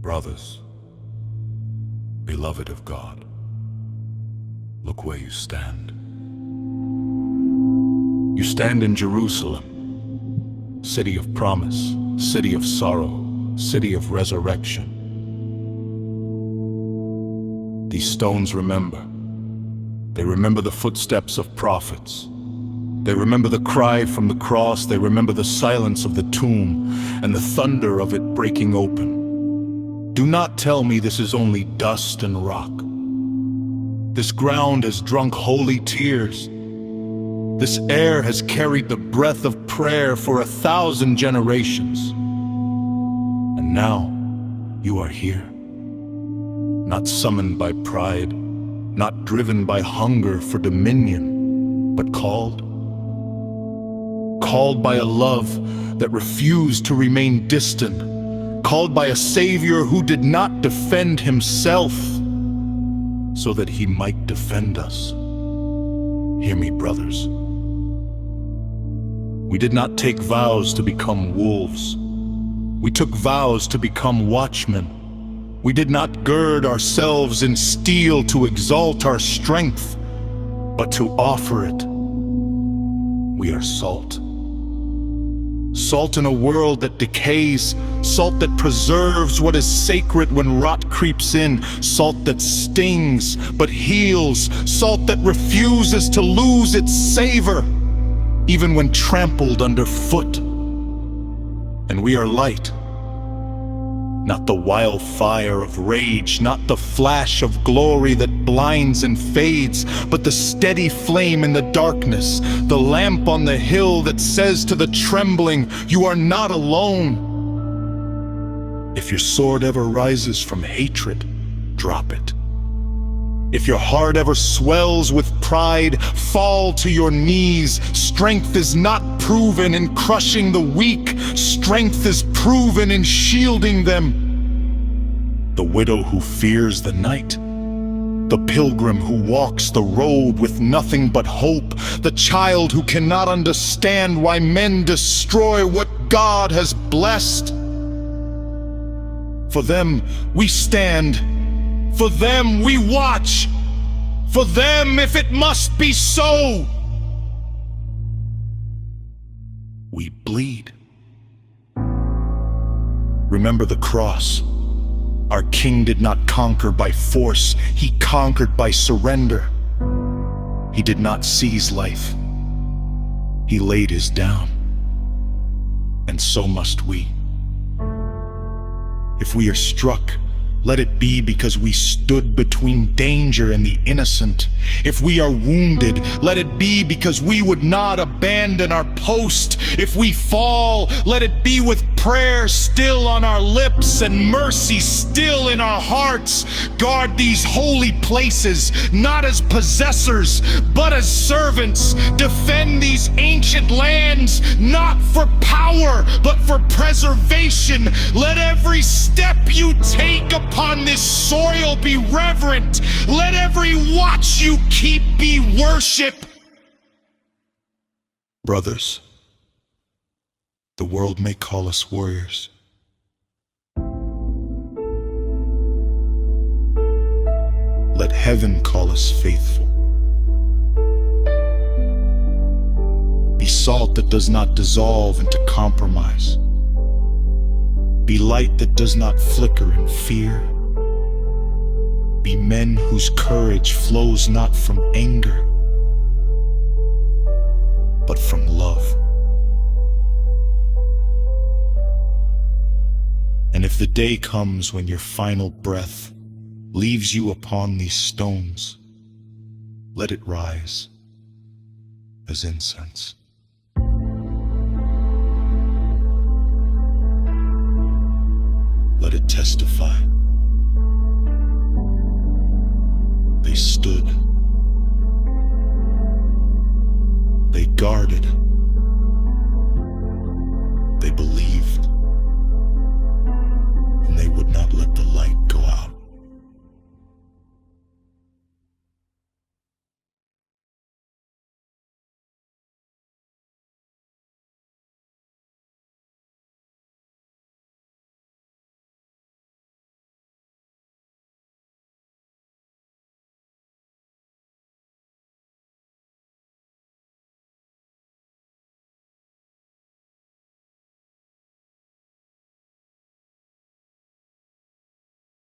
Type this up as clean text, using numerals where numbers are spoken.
Brothers, beloved of God, look where you stand. You stand in Jerusalem, city of promise, city of sorrow, city of resurrection. These stones remember. They remember the footsteps of prophets. They remember the cry from the cross. They remember the silence of the tomb and the thunder of it breaking open. Do not tell me this is only dust and rock. This ground has drunk holy tears. This air has carried the breath of prayer for 1,000 generations. And now you are here, not summoned by pride, not driven by hunger for dominion, but called by a love that refused to remain distant, called by a Savior who did not defend himself so that he might defend us. Hear me, brothers. We did not take vows to become wolves. We took vows to become watchmen. We did not gird ourselves in steel to exalt our strength, but to offer it. We are salt. Salt in a world that decays, salt that preserves what is sacred when rot creeps in, salt that stings but heals, salt that refuses to lose its savor, even when trampled underfoot. And we are light. Not the wildfire of rage, not the flash of glory that blinds and fades, but the steady flame in the darkness, the lamp on the hill that says to the trembling, you are not alone. If your sword ever rises from hatred, drop it. If your heart ever swells with pride, fall to your knees. Strength is not proven in crushing the weak. Strength is proven in shielding them. The widow who fears the night. The pilgrim who walks the road with nothing but hope. The child who cannot understand why men destroy what God has blessed. For them we stand. For them we watch. For them, if it must be so, we bleed. Remember the cross. Our King did not conquer by force. He conquered by surrender. He did not seize life. He laid his down. And so must we. If we are struck, let it be because we stood between danger and the innocent. If we are wounded, let it be because we would not abandon our post. If we fall, let it be with prayer still on our lips and mercy still in our hearts. Guard these holy places, not as possessors, but as servants. Defend these ancient lands, not for power, but for preservation. Let every step you take upon this soil be reverent. Let every watch you keep be worship. Brothers, the world may call us warriors. Let heaven call us faithful. Be salt that does not dissolve into compromise. Be light that does not flicker in fear. Be men whose courage flows not from anger, but from love. And if the day comes when your final breath leaves you upon these stones, let it rise as incense. Let it testify. They stood. They guarded.